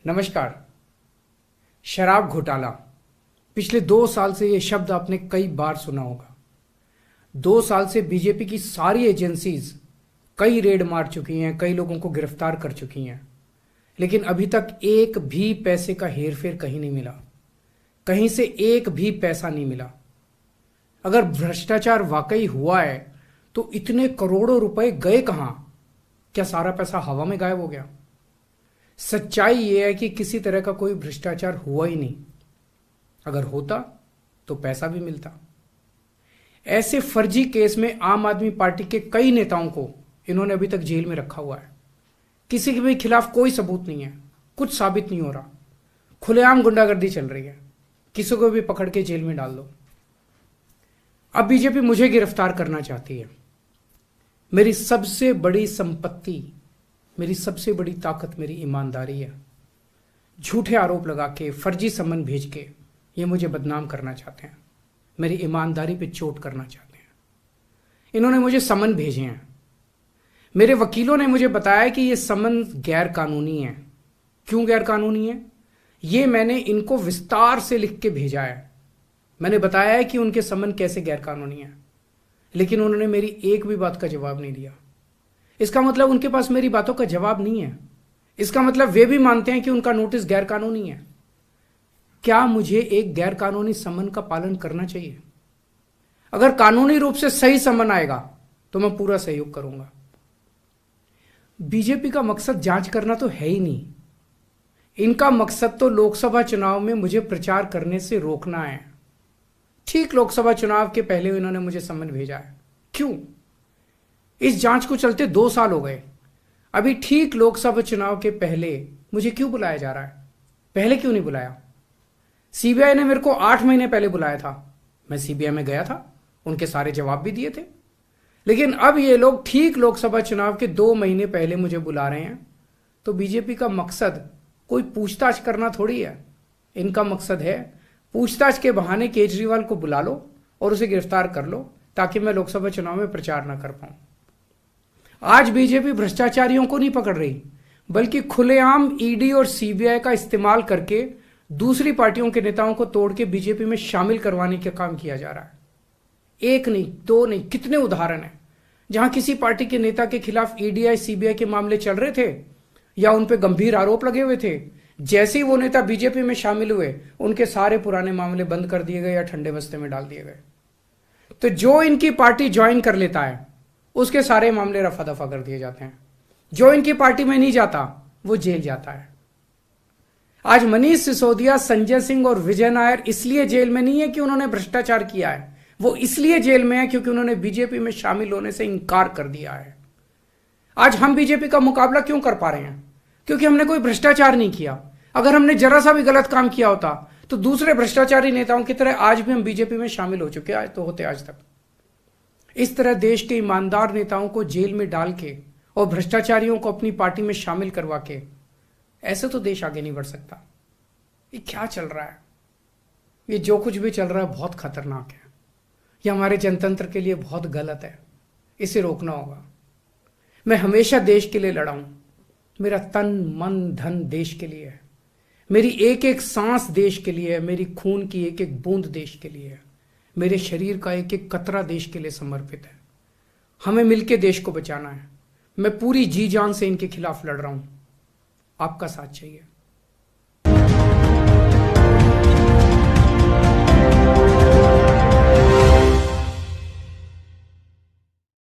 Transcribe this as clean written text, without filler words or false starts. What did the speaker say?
नमस्कार। शराब घोटाला, पिछले 2 साल से यह शब्द आपने कई बार सुना होगा। 2 साल से बीजेपी की सारी एजेंसीज कई रेड मार चुकी हैं, कई लोगों को गिरफ्तार कर चुकी हैं, लेकिन अभी तक एक भी पैसे का हेरफेर कहीं नहीं मिला, कहीं से एक भी पैसा नहीं मिला। अगर भ्रष्टाचार वाकई हुआ है तो इतने करोड़ों रुपए गए कहां? क्या सारा पैसा हवा में गायब हो गया? सच्चाई यह है कि किसी तरह का कोई भ्रष्टाचार हुआ ही नहीं। अगर होता तो पैसा भी मिलता। ऐसे फर्जी केस में आम आदमी पार्टी के कई नेताओं को इन्होंने अभी तक जेल में रखा हुआ है। किसी के भी खिलाफ कोई सबूत नहीं है, कुछ साबित नहीं हो रहा, खुलेआम गुंडागर्दी चल रही है, किसी को भी पकड़ के जेल में डाल दो। अब बीजेपी मुझे गिरफ्तार करना चाहती है। मेरी सबसे बड़ी संपत्ति, मेरी सबसे बड़ी ताकत मेरी ईमानदारी है। झूठे आरोप लगा के, फर्जी समन भेज के ये मुझे बदनाम करना चाहते हैं, मेरी ईमानदारी पे चोट करना चाहते हैं। इन्होंने मुझे समन भेजे हैं। मेरे वकीलों ने मुझे बताया कि ये समन गैर कानूनी है। क्यों गैर कानूनी है? ये मैंने इनको विस्तार से लिख के भेजा है। मैंने बताया है कि उनके समन कैसे गैर कानूनी है, लेकिन उन्होंने मेरी एक भी बात का जवाब नहीं दिया। इसका मतलब उनके पास मेरी बातों का जवाब नहीं है। इसका मतलब वे भी मानते हैं कि उनका नोटिस गैर कानूनी है। क्या मुझे एक गैर कानूनी समन का पालन करना चाहिए? अगर कानूनी रूप से सही समन आएगा तो मैं पूरा सहयोग करूंगा। बीजेपी का मकसद जांच करना तो है ही नहीं। इनका मकसद तो लोकसभा चुनाव में मुझे प्रचार करने से रोकना है। ठीक लोकसभा चुनाव के पहले इन्होंने मुझे समन भेजा है। क्यों? इस जांच को चलते 2 साल हो गए। अभी ठीक लोकसभा चुनाव के पहले मुझे क्यों बुलाया जा रहा है? पहले क्यों नहीं बुलाया? सीबीआई ने मेरे को 8 महीने पहले बुलाया था। मैं सीबीआई में गया था, उनके सारे जवाब भी दिए थे। लेकिन अब ये लोग ठीक लोकसभा चुनाव के 2 महीने पहले मुझे बुला रहे हैं। तो बीजेपी का मकसद कोई पूछताछ करना थोड़ी है। इनका मकसद है पूछताछ के बहाने केजरीवाल को बुला लो और उसे गिरफ्तार कर लो, ताकि मैं लोकसभा चुनाव में प्रचार ना कर पाऊं। आज बीजेपी भ्रष्टाचारियों को नहीं पकड़ रही, बल्कि खुलेआम ईडी और सीबीआई का इस्तेमाल करके दूसरी पार्टियों के नेताओं को तोड़ के बीजेपी में शामिल करवाने का काम किया जा रहा है। एक नहीं, 2 नहीं, कितने उदाहरण हैं जहां किसी पार्टी के नेता के खिलाफ ईडीआई सीबीआई के मामले चल रहे थे या उन पे गंभीर आरोप लगे हुए थे। जैसे ही वो नेता बीजेपी में शामिल हुए, उनके सारे पुराने मामले बंद कर दिए गए या ठंडे बस्ते में डाल दिए गए। तो जो इनकी पार्टी ज्वाइन कर लेता है उसके सारे मामले रफा दफा कर दिए जाते हैं। जो इनकी पार्टी में नहीं जाता वो जेल जाता है। आज मनीष सिसोदिया, संजय सिंह और विजय नायर इसलिए जेल में नहीं है कि उन्होंने भ्रष्टाचार किया है, वो इसलिए जेल में है क्योंकि उन्होंने बीजेपी में शामिल होने से इंकार कर दिया है। आज हम बीजेपी का मुकाबला क्यों कर पा रहे हैं? क्योंकि हमने कोई भ्रष्टाचार नहीं किया। अगर हमने जरा सा भी गलत काम किया होता तो दूसरे भ्रष्टाचारी नेताओं की तरह आज भी हम बीजेपी में शामिल हो चुके होते आज तक। इस तरह देश के ईमानदार नेताओं को जेल में डाल के और भ्रष्टाचारियों को अपनी पार्टी में शामिल करवा के ऐसे तो देश आगे नहीं बढ़ सकता। ये क्या चल रहा है? ये जो कुछ भी चल रहा है बहुत खतरनाक है। ये हमारे जनतंत्र के लिए बहुत गलत है। इसे रोकना होगा। मैं हमेशा देश के लिए लड़ा हूं। मेरा तन मन धन देश के लिए है। मेरी एक एक सांस देश के लिए है। मेरी खून की एक एक बूंद देश के लिए है। मेरे शरीर का एक एक कतरा देश के लिए समर्पित है। हमें मिलकर देश को बचाना है। मैं पूरी जी जान से इनके खिलाफ लड़ रहा हूं। आपका साथ चाहिए।